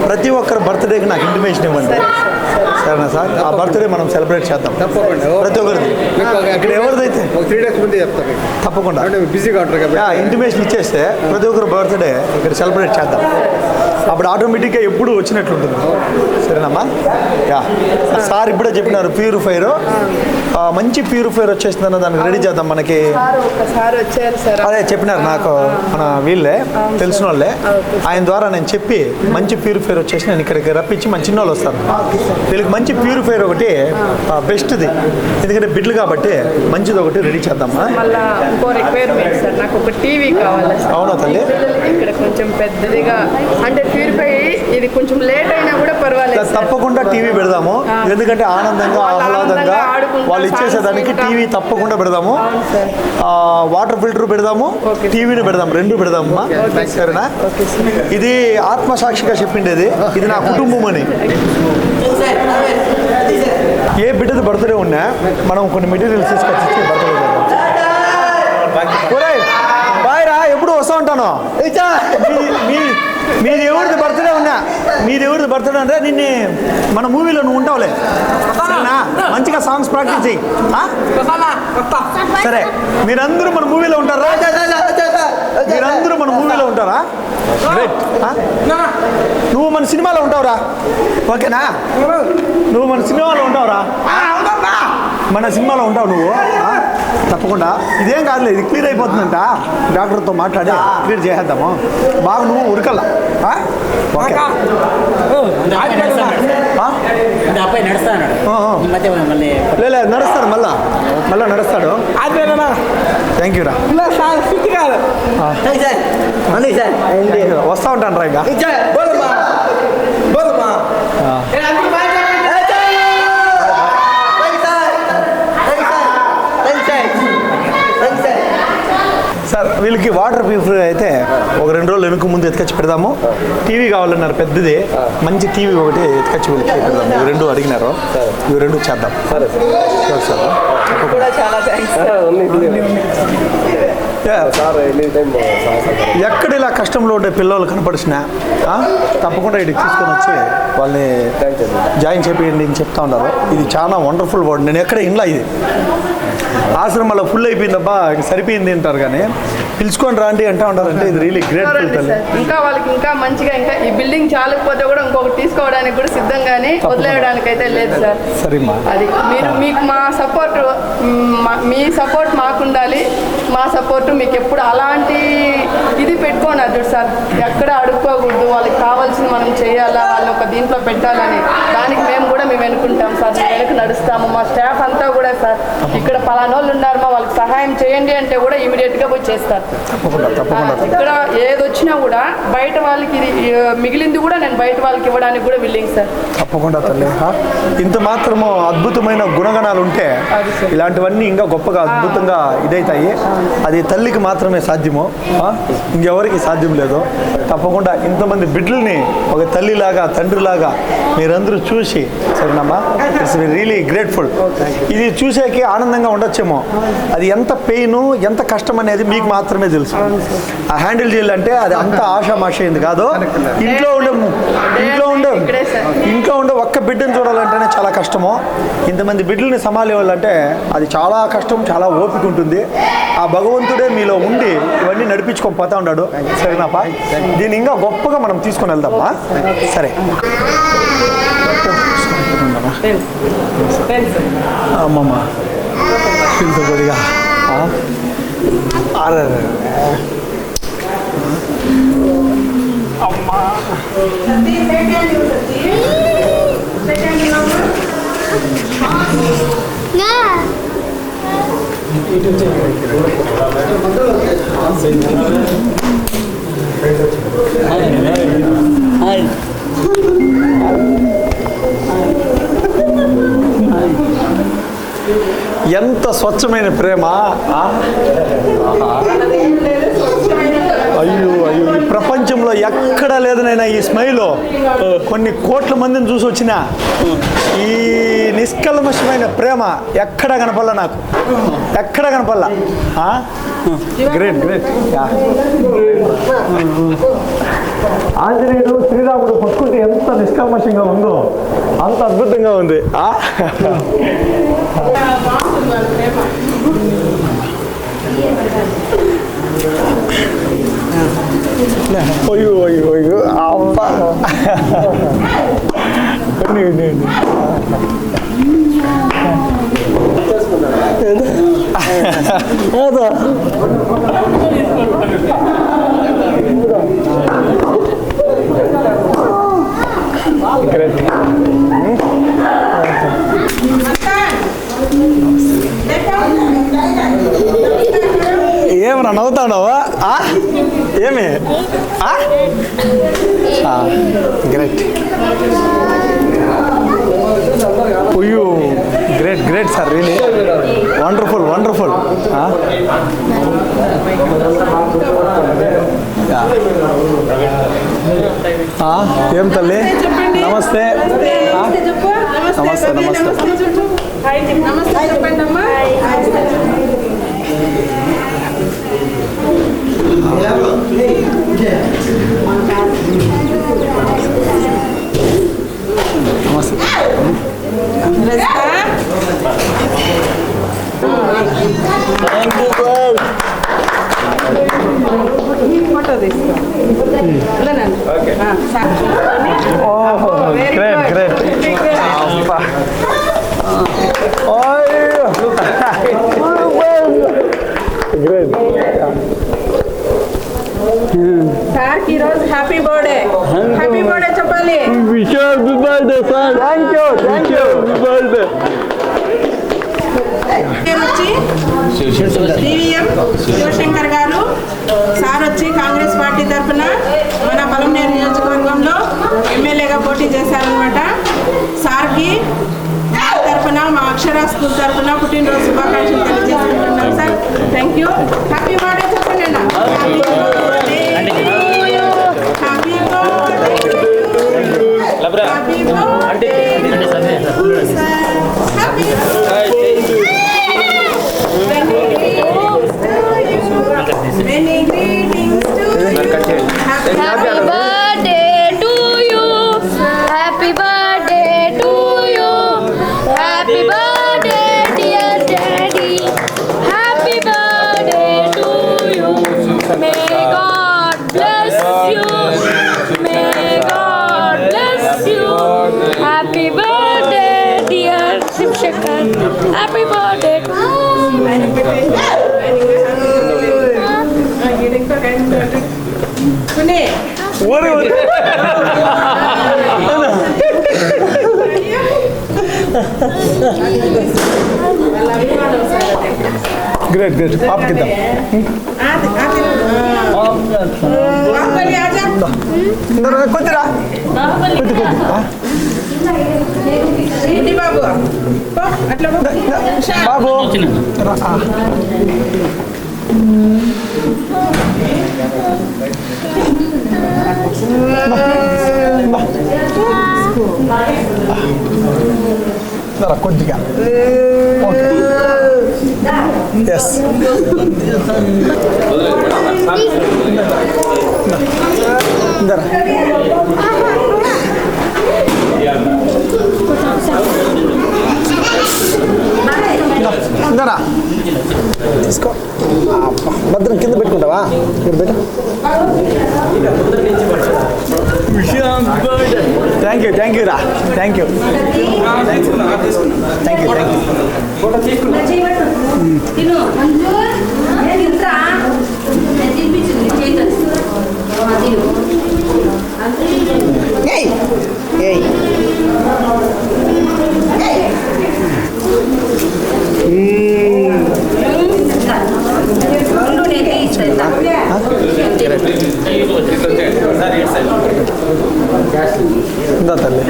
ప్రతి ఒక్కరి బర్త్డేకి నాకు ఇంటిమేషన్ ఇవ్వండి, సరేనా సార్? ఆ బర్త్డే మనం సెలబ్రేట్ చేద్దాం తప్పకుండా. ప్రతి ఒక్కరిది. ఇక్కడ ఎవరిదైతే 3 days ముందే చెప్తాను తప్పకుండా బిజీగా ఉంటారు కదా. ఇంటిమేషన్ ఇచ్చేస్తే ప్రతి ఒక్కరు బర్త్డే ఇక్కడ సెలబ్రేట్ చేద్దాం. అప్పుడు ఆటోమేటిక్గా ఎప్పుడు వచ్చినట్లుంటుంది, సరేనమ్మా? సార్ ఇప్పుడే చెప్పినారు ప్యూరిఫైర్, మంచి ప్యూరిఫైర్ వచ్చేసిందన్న దానికి రెడీ చేద్దాం. మనకి అదే చెప్పినారు నాకు, మన వీళ్ళే తెలిసిన వాళ్ళే, ఆయన ద్వారా నేను చెప్పి మంచి ప్యూరిఫైర్ వచ్చేసి నేను ఇక్కడికి రప్పించి మన చిన్న వాళ్ళు వస్తారు. వీళ్ళకి మంచి ప్యూరిఫైర్ ఒకటి బెస్ట్ది, ఎందుకంటే బిడ్లు కాబట్టి మంచిది ఒకటి రెడీ చేద్దామా. నాకు ఒక టీవీ కావాలి. అవునా తల్లి? ఇక్కడ కొంచెం పెద్దదిగా అంటే ప్యూరిఫై ఇది కొంచెం లేట్ అయినా కూడా పర్వాలేదు. తప్పకుండా టీవీ పెడదాము, ఎందుకంటే ఆనందంగా ఆహ్లాదంగా వాళ్ళు ఇచ్చేసేదానికి టీవీ తప్పకుండా పెడదాము. వాటర్ ఫిల్టర్ పెడదాము, టీవీని పెడదాము, రెండు పెడదామమ్మా, సరేనా? ఇది ఆత్మసాక్షిగా చెప్పిండేది, ఇది నా కుటుంబం అని. ఏ బిడ్డది బర్త్డే ఉన్నా మనం కొన్ని మెటీరియల్స్ తీసుకొచ్చి బర్త్డే చేద్దాం. బాయ్ రా, ఎప్పుడు వస్తూ ఉంటాను. మీది ఎవరిది బర్త్డే ఉన్నా, మీది ఎవరిది బర్త్డే అంటే నిన్ను మన మూవీలో నువ్వు ఉంటావులే, సరేనా? మంచిగా సాంగ్స్ ప్రాక్టీస్ చేయి, సరే? మీరందరూ మన మూవీలో ఉంటారా? మీరందరూ మన మూవీలో ఉంటారా? రైట్. నువ్వు మన సినిమాలో ఉంటావురా, ఓకేనా? నువ్వు మన సినిమాలో ఉంటావురా, మన సినిమాలో ఉంటావు నువ్వు, తప్పకుండా. ఇదేం కాదులే, ఇది క్లియర్ అయిపోతుందంట, డాక్టర్తో మాట్లాడి క్లియర్ చేసేద్దాము. బాగా నువ్వు ఉరకల్లా, ఓకే? లేదు నడుస్తాడు, మళ్ళా నడుస్తాడు. థ్యాంక్ యూ రా, వస్తూ ఉంటాను రా. ఇంకా సార్ వీళ్ళకి వాటర్ ప్యూరిఫై అయితే ఒక 2 రోజులు వెనుక ముందు ఎత్తుకొచ్చి పెడదాము. టీవీ కావాలన్నారు పెద్దది, మంచి టీవీ ఒకటి ఎత్తుకొచ్చి వీళ్ళకి పెడదాము. ఇవి 2 అడిగినారు, ఇవి 2 చేద్దాం. సరే సార్, ఎక్కడ ఇలా కష్టంలో ఉండే పిల్లలు కనపడిచినా తప్పకుండా ఇక్కడికి తీసుకొని వచ్చి వాళ్ళని జాయిన్ చేయండి అని చెప్తా ఉన్నారు. ఇది చాలా వండర్ఫుల్ వర్డ్. నేను ఎక్కడ ఇంట్లో ఇది ఆశ్రమంలో ఫుల్ అయిపోయిందబ్బా సరిపోయింది అంటారు, కానీ పిలుచుకొని రాండి అంటా ఉంటారంటే ఇది రియలీ గ్రేట్ఫుల్ తల్లి. ఇంకా వాళ్ళకి ఇంకా మంచిగా ఇంకా ఈ బిల్డింగ్ చాలకపోతే కూడా ఇంకొకటి తీసుకోవడానికి కూడా సిద్ధంగానే వదిలేయడానికి అయితే లేదు సార్. సరేమ్మా, అది మీకు మా సపోర్ట్, మీ సపోర్ట్ మాకు ఉండాలి, మా సపోర్ట్ మీకు ఎప్పుడు అలాంటి ఇది పెట్టుకోనద్దు సార్. ఎక్కడ అడుక్కోకూడదు, వాళ్ళకి కావాల్సింది మనం చేయాలా, వాళ్ళు ఒక దీంట్లో పెట్టాలని, దానికి మేము వెనుకుంటాం సార్, మేము వెనుక నడుస్తాము. మా స్టాఫ్ అంతా కూడా సార్ ఇక్కడ పలానోళ్ళు ఉన్నారు, మా వాళ్ళకి సహాయం చేయండి అంటే కూడా ఇమీడియట్గా పోయి చేస్తారు. ఇక్కడ ఏదొచ్చినా కూడా బయట వాళ్ళకి ఇది మిగిలింది కూడా నేను బయట వాళ్ళకి ఇవ్వడానికి కూడా విల్లింగ్ సార్. తప్పకుండా తల్లి. ఇంత మాత్రము అద్భుతమైన గుణగణాలు ఉంటే ఇలాంటివన్నీ ఇంకా గొప్పగా అద్భుతంగా ఇదైతాయి. అది తల్లికి మాత్రమే సాధ్యము, ఇంకెవరికి సాధ్యం లేదు. తప్పకుండా ఇంతమంది బిడ్డల్ని ఒక తల్లిలాగా తండ్రిలాగా మీరందరూ చూసి, సరేనమ్మా, ఇట్స్ రియలీ గ్రేట్ఫుల్. ఇది చూసేకి ఆనందంగా ఉండొచ్చేమో, అది అది ఎంత పెయిన్ ఎంత కష్టం అనేది మీకు మాత్రమే తెలుసు. ఆ హ్యాండిల్ చేయాలంటే అది అంత ఆషామాషైంది కాదు. ఇంట్లో ఉండే ఒక్క బిడ్డను చూడాలంటేనే చాలా కష్టము. ఇంతమంది బిడ్డల్ని సమాలేవాళ్ళంటే అది చాలా కష్టం, చాలా ఓపిక ఉంటుంది. ఆ భగవంతుడే మీలో ఉండి ఇవన్నీ నడిపించుకొని పోతా ఉన్నాడు. సరేనాపా, దీన్ని ఇంకా గొప్పగా మనం తీసుకొని వెళ్దామా? సరే అమ్మమ్మ కొద్దిగా అమ్మా ఎంత స్వచ్ఛమైన ప్రేమ. అయ్యో అయ్యో, ఈ ప్రపంచంలో ఎక్కడా లేదనైనా ఈ స్మైల్. కొన్ని కోట్ల మందిని చూసి వచ్చిన ఈ నిష్కల్మషమైన ప్రేమ ఎక్కడా కనపల్లా, నాకు ఎక్కడా కనపల్లా. Great great. ఆంజనేయుడు శ్రీరాముడు పట్టుకుంటే ఎంత నిష్కల్మషంగా ఉందో అంత అద్భుతంగా ఉంది. అయ్యో అయ్యో అయ్యో అబ్బా. ఏమన్నా నవ్వుతాడావా? ఏమి? గ్రేట్. అయ్యో great great sir, really wonderful wonderful. ఏం తల్లి, నమస్తే. నమస్తే నమస్తే. Great great. గ్రేట్. సార్ ఈ రోజు హ్యాపీ బర్త్డే. హ్యాపీ బర్త్డే చెప్పాలి. Happy birthday sir. Thank you thank you. Happy birthday. D V M Shivashankar గారు సార్ వచ్చి కాంగ్రెస్ పార్టీ తరఫున మన పలమనేరు నియోజకవర్గంలో ఎమ్మెల్యేగా పోటీ చేశారనమాట. సార్కి మా తరఫున, మా అక్షర స్కూల్ తరఫున పుట్టినరోజు శుభాకాంక్షలు తెలియజేసుకుంటున్నాం sir. Thank you. Happy birthday చెప్పండి అన్న. Happy birthday. Happy Many greetings to you. Happy birthday to you. Happy birthday to you. Happy birthday dear daddy. Happy birthday to you. May God bless you. May God bless you. Happy birthday dear Shivshakar. Happy birthday to you. Great great. आप कितना कुतरा बाबू కొద్దిగా okay. Yes ఇందరా ఇందరా తీసుకో. భద్రం కింద పెట్టుకుంటావా? ఇక్కడ పెట్టు. Thank you రా. Thank you. ఇందా తల్లి.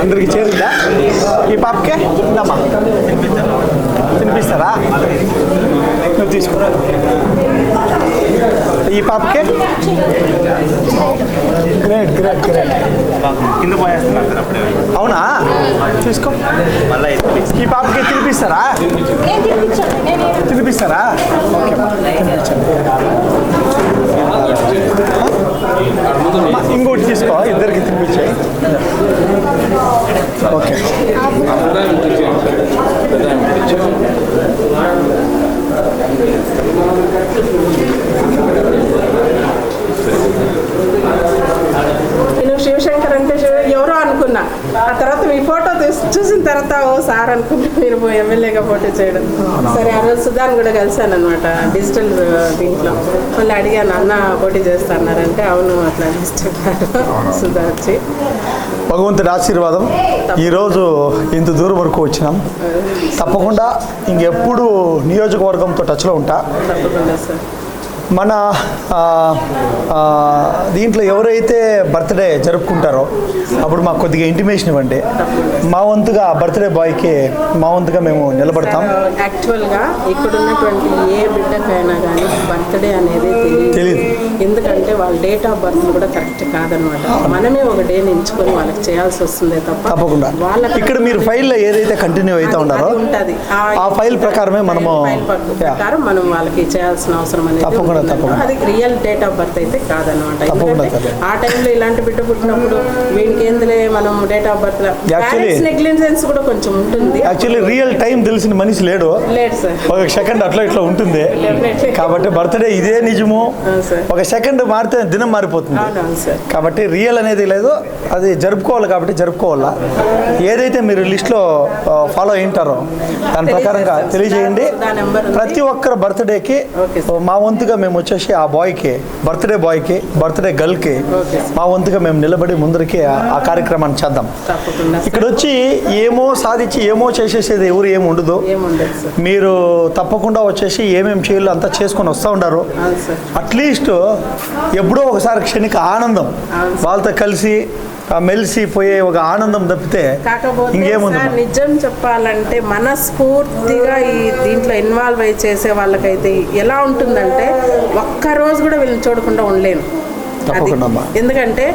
అందరికి చేరిందా? ఈ పాపకే ఇందమ్మా తినిపిస్తారా? నువ్వు తీసుకో. ఈ పాపకే గ్రేట్ గ్రేట్ గ్రేట్. కింద పోయేస్తున్నారు అప్పుడే. అవునా? తీసుకో. మళ్ళీ ఈ పాపకి తినిపిస్తారా? తినిపిస్తారా? ఓకే తినిపించండి. ఇంకోటి తీసుకో, ఇద్దరికి తినిపించాయి. ఓకే నేను శివశంకర్ అంటే ఎవరో అనుకున్నా. ఆ తర్వాత మీ ఫోటో చూసిన తర్వాత ఓ సార్ అనుకుంటే మీరు ఎమ్మెల్యేగా పోటీ చేయడం. సరే ఆ రోజు సుధాన్ కూడా కలిశాను అనమాట డిజిటల్ దీంట్లో. మళ్ళీ అడిగాను అన్న పోటీ చేస్తున్నారంటే అవును అట్లా ఇస్తున్నారు సుధా వచ్చి. భగవంతుడి ఆశీర్వాదం ఈరోజు ఇంత దూరం వరకు వచ్చినాం. తప్పకుండా ఇంకెప్పుడు నియోజకవర్గంతో టచ్లో ఉంటా. తప్పకుండా సార్. మన దీంట్లో ఎవరైతే బర్త్డే జరుపుకుంటారో అప్పుడు మాకు కొద్దిగా ఇంటిమేషన్ ఇవ్వండి. మా వంతుగా బర్త్డే బాయ్కి మా వంతుగా మేము నిలబడతాం. యాక్చువల్గా ఇక్కడ ఉన్నటువంటి ఏ బిడ్డకైనా కానీ బర్త్డే అనేది తెలియదు. ఎందుకంటే వాళ్ళ డేట్ ఆఫ్ బర్త్ కూడా కరెక్ట్ కాదనమాట. మనమే ఒక డేని ఎంచుకొని వాళ్ళకి చేయాల్సి వస్తుంది తప్ప తప్పకుండా వాళ్ళకి ఇక్కడ మీరు ఫైల్లో ఏదైతే కంటిన్యూ అయితే ఉన్నారో ఉంటుంది ఆ ఫైల్ ప్రకారమే మనము ప్రకారం మనం వాళ్ళకి చేయాల్సిన అవసరం అనేది తప్పకుండా. అది రియల్ డేట్ ఆఫ్ బర్త్ అయితే కాదనమాట. ఎందుకంటే ఆ టైంలో ఇలాంటి బిడ్డ పుట్టినప్పుడు వీడికి ఏందిలే మనం డేట్ ఆఫ్ బర్త్ నెగ్లిజెన్స్ కూడా కొంచెం ఉంటుంది. యాక్చువల్లీ రియల్ టైం తెలిసిన మనిషి లేడు సార్. ఒక సెకండ్ అట్లా ఇట్లా ఉంటుంది. కాబట్టి బర్త్డే ఇదే నిజము. ఒక సెకండ్ మారితే దినం మారిపోతుంది. కాబట్టి రియల్ అనేది లేదు, అది జరుపుకోవాలి. కాబట్టి జరుపుకోవాలా. ఏదైతే మీరు లిస్ట్లో ఫాలో అయింటారో దాని ప్రకారంగా తెలియజేయండి. ప్రతి ఒక్కరు బర్త్డేకి మా వంతుగా మేము వచ్చేసి ఆ బాయ్కి, బర్త్డే బాయ్కి, బర్త్డే గర్ల్కి మా వంతుగా మేము నిలబడి ముందరికి ఆ కార్యక్రమాన్ని చేద్దాం. ఇక్కడ వచ్చి ఏమో సాధించి ఏమో చేసేసేది ఎవరు ఏమి ఉండదు. మీరు తప్పకుండా వచ్చేసి ఏమేమి చేయాలో అంతా చేసుకొని వస్తూ ఉంటారు. అట్లీస్ట్ ఎప్పుడో ఒకసారి క్షణిక ఆనందం వాళ్ళతో కలిసి మెలిసిపోయే ఒక ఆనందం తప్పితే ఇంకేముంది. నిజం చెప్పాలంటే మనస్ఫూర్తిగా ఈ దీంట్లో ఇన్వాల్వ్ అయ్యి చేసే వాళ్ళకైతే ఎలా ఉంటుందంటే ఒక్కరోజు కూడా వీళ్ళని చూడకుండా ఉండలేను. ఎందుకంటే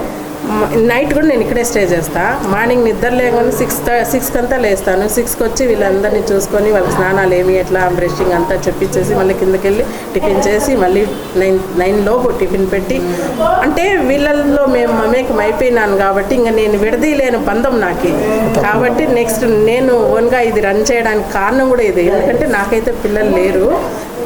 నైట్ కూడా నేను ఇక్కడే స్టే చేస్తా. మార్నింగ్ నిద్ర లేకుండా 6 కంతా లేస్తాను. 6కి వచ్చి వీళ్ళందరినీ చూసుకొని వాళ్ళకి స్నానాలు ఏమి ఎట్లా బ్రషింగ్ అంతా చెప్పించేసి మళ్ళీ కిందకి వెళ్ళి టిఫిన్ చేసి మళ్ళీ 9 లోపు టిఫిన్ పెట్టి, అంటే వీళ్ళల్లో మేము మమేకం అయిపోయినాను కాబట్టి ఇంకా నేను విడదీయలేని బంధం నాకు. కాబట్టి నెక్స్ట్ నేను ఓన్గా ఇది రన్ చేయడానికి కారణం కూడా ఇది. ఎందుకంటే నాకైతే పిల్లలు లేరు,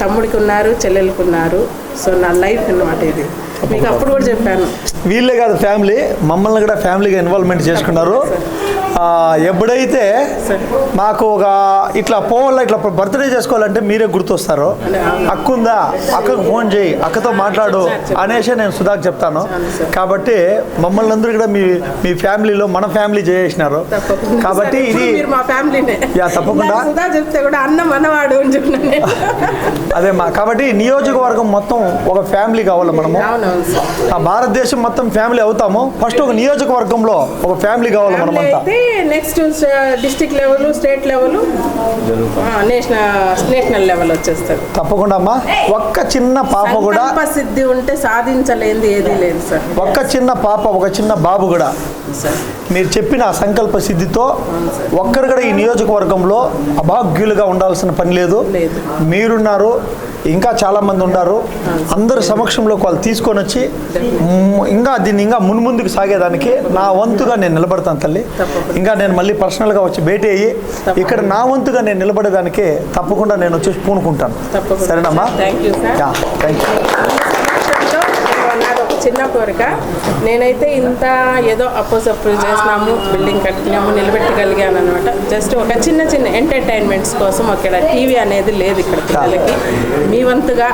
తమ్ముడికి ఉన్నారు, చెల్లెలకు ఉన్నారు. సో నా లైఫ్ అన్నమాట ఇది. మీకు అప్పుడు కూడా చెప్పాను. వీళ్ళే కాదు ఫ్యామిలీ, మమ్మల్ని కూడా ఫ్యామిలీగా ఇన్వాల్వ్మెంట్ చేసుకున్నారు. ఎప్పుడైతే మాకు ఒక ఇట్లా పోవాల ఇట్లా బర్త్డే చేసుకోవాలంటే మీరే గుర్తొస్తారు. అక్క ఉందా, అక్కకు ఫోన్ చేయి, అక్కతో మాట్లాడు అనేసి నేను సుధాకు చెప్తాను. కాబట్టి మమ్మల్ని అందరూ కూడా మీ ఫ్యామిలీలో మన ఫ్యామిలీ చేసినారు. కాబట్టి ఇది తప్పకుండా చెప్తే కూడా అన్న మనవాడు అదే కాబట్టి నియోజకవర్గం మొత్తం ఒక ఫ్యామిలీ కావాలి. మనము భారతదేశం మొత్తం ఫ్యామిలీ అవుతాము. ఫస్ట్ ఒక నియోజకవర్గంలో ఒక ఫ్యామిలీ కావాలి మనమంతా. Next district level, state level, national level వచ్చేస్తారు. తప్పకుండా అమ్మా. ఒక్క చిన్న పాప కూడా సంకల్ప సిద్ధి ఉంటే సాధించలేనిది ఏదీ లేదు సార్. ఒక్క చిన్న పాప, ఒక చిన్న బాబు కూడా మీరు చెప్పిన ఆ సంకల్ప సిద్ధితో ఒక్కరు కూడా ఈ నియోజకవర్గంలో అభాగ్యులుగా ఉండాల్సిన పని లేదు. మీరున్నారు, ఇంకా చాలామంది ఉన్నారు. అందరి సమక్షంలోకి వాళ్ళు తీసుకొని వచ్చి ఇంకా దీన్ని ఇంకా మున్ముందుకు సాగేదానికి నా వంతుగా నేను నిలబడతాను తల్లి. ఇంకా నేను మళ్ళీ పర్సనల్గా వచ్చి భేటీ అయ్యి ఇక్కడ నా వంతుగా నేను నిలబడేదానికి తప్పకుండా నేను వచ్చేసి పూనుకుంటాను. సరేనమ్మా? Thank you sir. Thank you. నాది ఒక చిన్న కోరిక. నేనైతే ఇంత ఏదో అప్పు చేసినాము, బిల్డింగ్ కట్టినాము, నిలబెట్టగలిగాను అనమాట. జస్ట్ ఒక చిన్న చిన్న ఎంటర్టైన్మెంట్స్ కోసం అక్కడ టీవీ అనేది లేదు ఇక్కడ పిల్లలకి. మీ వంతుగా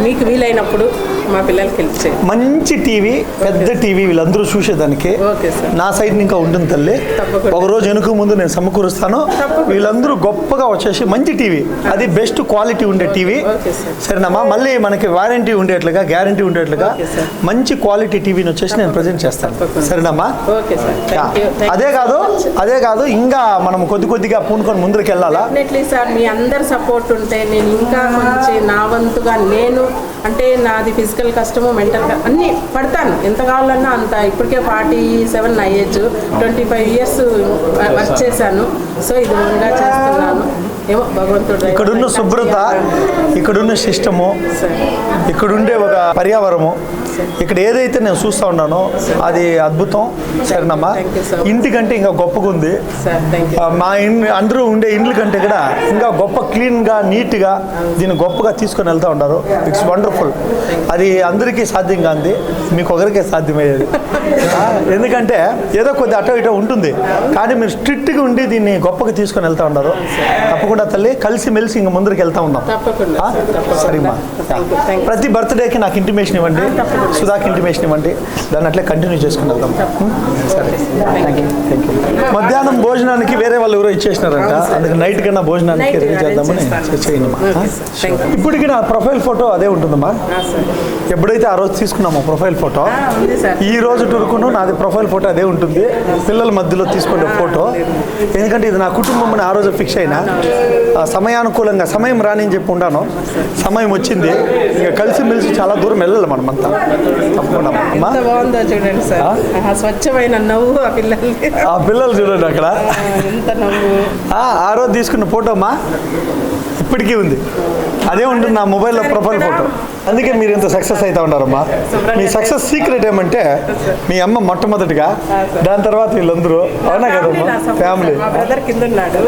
మీకు వీలైనప్పుడు మా పిల్లలకి హెల్ప్ చేయండి. మంచి టీవీ, పెద్ద టీవీ వీళ్ళందరూ చూసేదానికి ఓకే సార్. నా సైడ్ ఇంకా ఉంటుంది తల్లి. ఒకరోజు వెనుక ముందు నేను సమకూరుస్తాను. వీళ్ళందరూ గొప్పగా వచ్చేసి మంచి టీవీ, అది బెస్ట్ క్వాలిటీ ఉండే టీవీ. సరేనమ్మా? మళ్ళీ మనకి వారంటీ ఉండేట్లుగా, గ్యారంటీ ఉండేట్లుగా మంచి క్వాలిటీ టీవీని వచ్చేసి నేను ప్రజెంట్ చేస్తాను. సరేనమ్మా? అదే కాదు ఇంకా మనం కొద్దిగా పూనుకొని ముందుకు వెళ్ళాలా? Definitely sir. మీ అందరి సపోర్ట్ ఉంటే నేను ఇంకా మంచి నా వంతుగా నేను అంటే నాది ఫిజికల్ కష్టము, మెంటల్ అన్నీ పడతాను. ఎంత కావాలన్నా అంత. ఇప్పటికే 47 నా ఏజ్, 25 years వర్క్ చేశాను. సో ఇది ఇంకా చేస్తున్నాను. ఏమో భగవంతుడు. ఇక్కడున్న శుభ్రత, ఇక్కడున్న సిస్టము, ఇక్కడుండే ఒక పర్యావరణము, ఇక్కడ ఏదైతే నేను చూస్తూ ఉన్నానో అది అద్భుతం. సరేనమ్మా? ఇంటికంటే ఇంకా గొప్పగా ఉంది. మా అందరూ ఉండే ఇండ్ల కంటే కూడా ఇంకా గొప్ప క్లీన్గా, నీట్గా దీన్ని గొప్పగా తీసుకొని వెళ్తూ ఉంటారు. It's wonderful. అది అందరికీ సాధ్యం కాదు, మీకు ఒకరికే సాధ్యమయ్యేది. ఎందుకంటే ఏదో కొద్ది అటో ఇటో ఉంటుంది, కానీ మీరు స్ట్రిక్ట్గా ఉండి దీన్ని గొప్పగా తీసుకొని వెళ్తూ ఉన్నారు. తప్పకుండా తల్లి, కలిసి మెలిసి ఇంక ముందరికి వెళ్తూ ఉన్నాం. సరేమ్మా? ప్రతి బర్త్డేకి నాకు ఇంటిమేషన్ ఇవ్వండి, సుధాకి ఇంటిమేషన్ ఇవ్వండి, దాన్ని అట్లే కంటిన్యూ చేసుకుని వెళ్దాం. సరే, థ్యాంక్ యూ. మధ్యాహ్నం భోజనానికి వేరే వాళ్ళు ఎవరో ఇచ్చేసినారంట, అందుకే నైట్ కన్నా భోజనానికి రెడీ చేద్దామని చేయండి. ఇప్పటికీ నా ప్రొఫైల్ ఫోటో అదే ఉంటుందమ్మా. ఎప్పుడైతే ఆ రోజు తీసుకున్నామో ప్రొఫైల్ ఫోటో, ఈ రోజు వరకును నాది ప్రొఫైల్ ఫోటో అదే ఉంటుంది. పిల్లల మధ్యలో తీసుకునే ఫోటో, ఎందుకంటే ఇది నా కుటుంబం అని ఆ రోజు ఫిక్స్ అయినా. సమయానుకూలంగా సమయం రాని అని చెప్పి ఉన్నాను. సమయం వచ్చింది, ఇంకా కలిసి మెలిసి చాలా దూరం వెళ్ళాలి మనమంతా. తప్పకుండా బాగుందో చూడండి సార్, స్వచ్ఛమైన నవ్వు ఆ పిల్లలు చూడండి అక్కడ. ఎంత నవ్వు. ఆ రోజు తీసుకున్న ఫోటో అమ్మా ఇప్పటికీ ఉంది, అదే ఉంటుంది నా మొబైల్లో ప్రొఫైల్ ఫోటో. అందుకే మీరు ఇంత సక్సెస్ అవుతా ఉన్నారమ్మా. మీ సక్సెస్ సీక్రెట్ ఏమంటే మీ అమ్మ మొట్టమొదటిగా, దాని తర్వాత వీళ్ళందరూ. అవునా కదమ్మా? ఫ్యామిలీ. మా బ్రదర్ కింద ఉన్నాడు.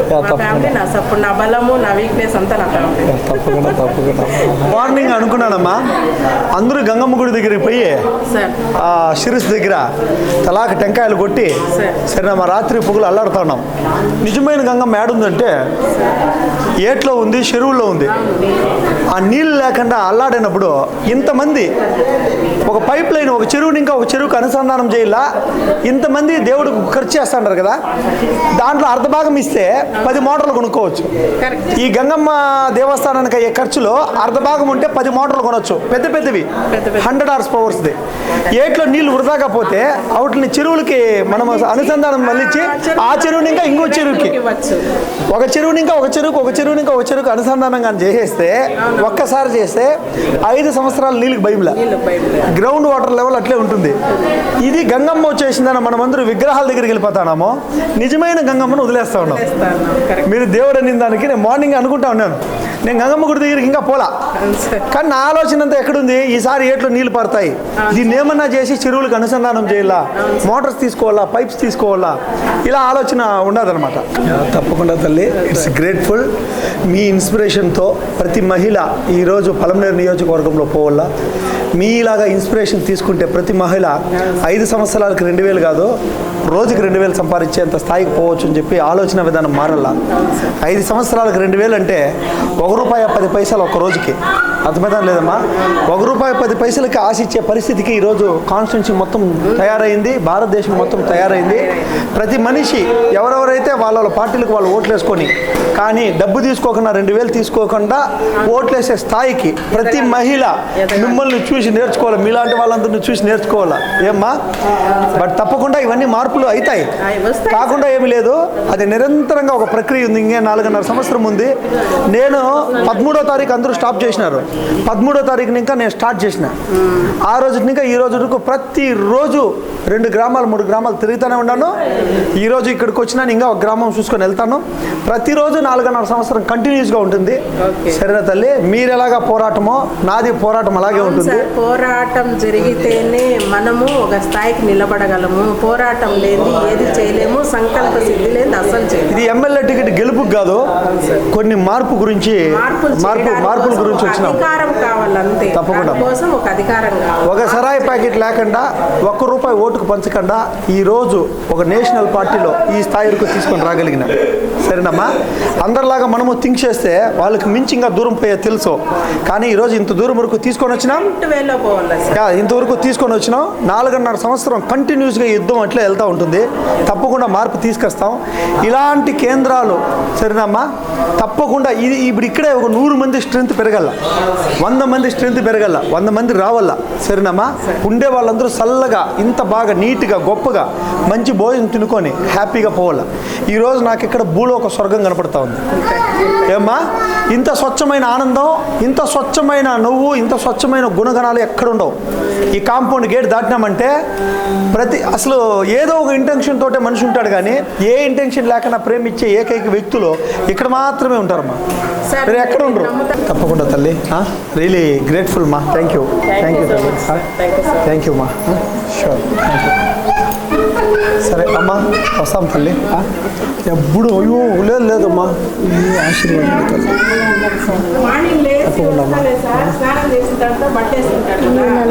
నా సపోర్ట్, నా బలము, నా వీక్నెస్ అంతా నా ఫ్యామిలీ. తప్పకుండా. మార్నింగ్ అనుకున్నానమ్మా, అందరూ గంగమ్మ గుడి దగ్గరికి పోయి శిరస్ దగ్గర తలాక టెంకాయలు కొట్టి సరేనమ్మా రాత్రి పొగులు అల్లాడుతా ఉన్నాం. నిజమైన గంగమ్మ ఏడుందంటే ఏట్లో ఉంది, చెరువుల్లో ఉంది. ఆ నీళ్ళు లేకుండా అల్లాడినప్పుడు ఇంతమంది ఒక పైప్ లైన్, ఒక చెరువుని ఇంకా ఒక చెరువుకు అనుసంధానం చేయాలా, ఇంతమంది దేవుడు ఖర్చు చేస్తుంటారు కదా, దాంట్లో అర్ధ భాగం ఇస్తే 10 మోటార్లు కొనుక్కోవచ్చు. ఈ గంగమ్మ దేవస్థానానికి అయ్యే ఖర్చులో అర్ధ భాగం ఉంటే 10 మోటార్లు కొనవచ్చు, పెద్ద పెద్దవి 100 horsepower. ఏట్లో నీళ్లు వృధాగా పోతే వాటిని చెరువులకి మనం అనుసంధానం మళ్ళించి ఆ చెరువుని ఇంకా ఇంకో చెరువుకి, ఒక చెరువుని ఇంకా ఒక చెరువుకి అనుసంధానంగా చేసేస్తే, ఒక్కసారి చేస్తే 5 సంవత్సరాలు నీళ్ళకి భయంలా. గ్రౌండ్ వాటర్ లెవెల్ అట్లే ఉంటుంది. ఇది గంగమ్మ వచ్చేసిందని మనం అందరూ విగ్రహాల దగ్గరికి వెళ్ళిపోతాము, నిజమైన గంగమ్మను వదిలేస్తా ఉన్నాం. మీరు దేవుడు అనే దానికి నేను మార్నింగ్ అనుకుంటా ఉన్నాను, నేను గంగమ్మ గుడి దగ్గరికి ఇంకా పోలా, కానీ నా ఆలోచన అంతా ఎక్కడుంది, ఈసారి ఏట్లో నీళ్లు పడతాయి, దీన్ని ఏమన్నా చేసి చెరువులకు అనుసంధానం చేయాలా, మోటార్స్ తీసుకోవాలా, పైప్స్ తీసుకోవాలా, ఇలా ఆలోచన ఉండదన్నమాట. తప్పకుండా తల్లి, ఇట్స్ గ్రేట్ఫుల్. మీ ఇన్స్పిరేషన్తో ప్రతి మహిళ ఈరోజు పలమనేరు నియోజకవర్గంలో పోవాలా. మీలాగా ఇన్స్పిరేషన్ తీసుకుంటే ప్రతి మహిళ 5 సంవత్సరాలకు 2,000 కాదు, రోజుకి 2,000 సంపాదించేంత స్థాయికి పోవచ్చు అని చెప్పి ఆలోచన విధానం మారల్లా. 5 సంవత్సరాలకు 2,000 అంటే ₹1.10 ఒక్క రోజుకి. అర్థమైతే లేదమ్మా? ₹1.10కి ఆశించే పరిస్థితికి ఈరోజు కాన్స్టిట్యున్సీ మొత్తం తయారైంది, భారతదేశం మొత్తం తయారైంది. ప్రతి మనిషి ఎవరెవరైతే వాళ్ళ పార్టీలకు వాళ్ళు ఓట్లు వేసుకొని, కానీ డబ్బు తీసుకోకుండా 2,000 తీసుకోకుండా ఓట్లేసే స్థాయికి ప్రతి మహిళ మిమ్మల్ని చూసి నేర్చుకోవాలి, మీలాంటి వాళ్ళందరినీ చూసి నేర్చుకోవాలా. ఏమ్మా? బట్ తప్పకుండా ఇవన్నీ మార్పు మార్పులు అవుతాయి, కాకుండా ఏమీ లేదు. అది నిరంతరంగా ఒక ప్రక్రియ ఉంది. ఇంకే 4.5 సంవత్సరం ఉంది. నేను 13వ తారీఖు అందరూ స్టాప్ చేసినారు. 13వ తారీఖుని ఇంకా నేను స్టార్ట్ చేసిన. ఆ రోజు ఇంకా ఈ రోజు వరకు ప్రతిరోజు 2 గ్రామాలు 3 గ్రామాలు తిరుగుతూనే ఉన్నాను. ఈరోజు ఇక్కడికి వచ్చినాను, ఇంకా ఒక గ్రామం చూసుకొని వెళ్తాను. ప్రతిరోజు 4.5 సంవత్సరం కంటిన్యూస్గా ఉంటుంది. సరేనా తల్లి, మీరు ఎలాగా పోరాటమో నాది పోరాటం అలాగే ఉంటుంది. పోరాటం జరిగితేనే మనము ఒక స్థాయికి నిలబడగలము. పోరాటం లేని ఏది చేయలేము. సంకల్ప సిద్ధి లేని అసలు చేయలేము. ఇది ఎమ్మెల్యే టికెట్ గెలుపుకి కాదు, కొన్ని మార్పుల గురించి వచ్చినాం. అధికారం కావాలంతే, తప్పకుండా కోసం ఒక అధికారం కావాలి. ఒక సరాయి ప్యాకెట్ లేకుండా, ₹1 ఓటుకు పంచకుండా ఈరోజు ఒక నేషనల్ పార్టీలో ఈ స్థాయి వరకు తీసుకొని రాగలిగిన. సరేనమ్మా, అందరిలాగా మనము థింక్ చేస్తే వాళ్ళకి మించి ఇంకా దూరం పోయే తెలుసు. కానీ ఈరోజు ఇంత దూరం వరకు తీసుకొని వచ్చినాం. ఇంతవరకు తీసుకొని వచ్చినాం. 4.5 సంవత్సరం కంటిన్యూస్గా యుద్ధం అట్లే వెళ్తూ ఉంటుంది. తప్పకుండా మార్పు తీసుకొస్తాం. ఇలాంటి కేంద్రాలు సరేనమ్మా, తప్పకుండా ఇది ఇప్పుడు ఇక్కడే ఒక 100 మంది స్ట్రెంత్ పెరగల, 100 మంది స్ట్రెంత్ పెరగల, 100 మంది రావాల. సరేనమ్మా, ఉండే వాళ్ళందరూ చల్లగా ఇంత బాగా నీట్గా గొప్పగా మంచి భోజనం తినుకొని హ్యాపీగా పోవాలి. ఈరోజు నాకు ఇక్కడ భూలో ఒక స్వర్గం కనపడతా ఉంది. ఏమ్మా, ఇంత స్వచ్ఛమైన ఆనందం, ఇంత స్వచ్ఛమైన నువ్వు, ఇంత స్వచ్ఛమైన గుణగణాలు ఎక్కడుండవు. ఈ కాంపౌండ్ గేట్ దాటినామంటే అసలు ఏదో ఒక ఇంటెన్షన్ తోటే మనిషి ఉంటాడు, కానీ ఏ ఇంటెన్షన్ లేకుండా ప్రేమించే ఏకైక వ్యక్తులు ఇక్కడ మాత్రమే ఉంటారమ్మా. మీరు ఎక్కడ ఉండరు. తప్పకుండా తల్లి, రియలీ గ్రేట్ఫుల్ మా. థ్యాంక్ యూ తల్లి. థ్యాంక్ యూ మా. Sure, thank you. సరే అమ్మా, వస్తాం తల్లి. ఎప్పుడు అయ్యో లేదమ్మా, ఆశీర్వాదం తల్లి. మార్నింగ్ లేచి స్నానం చేసిన తర్వాత బట్టేసుకుంటాడు.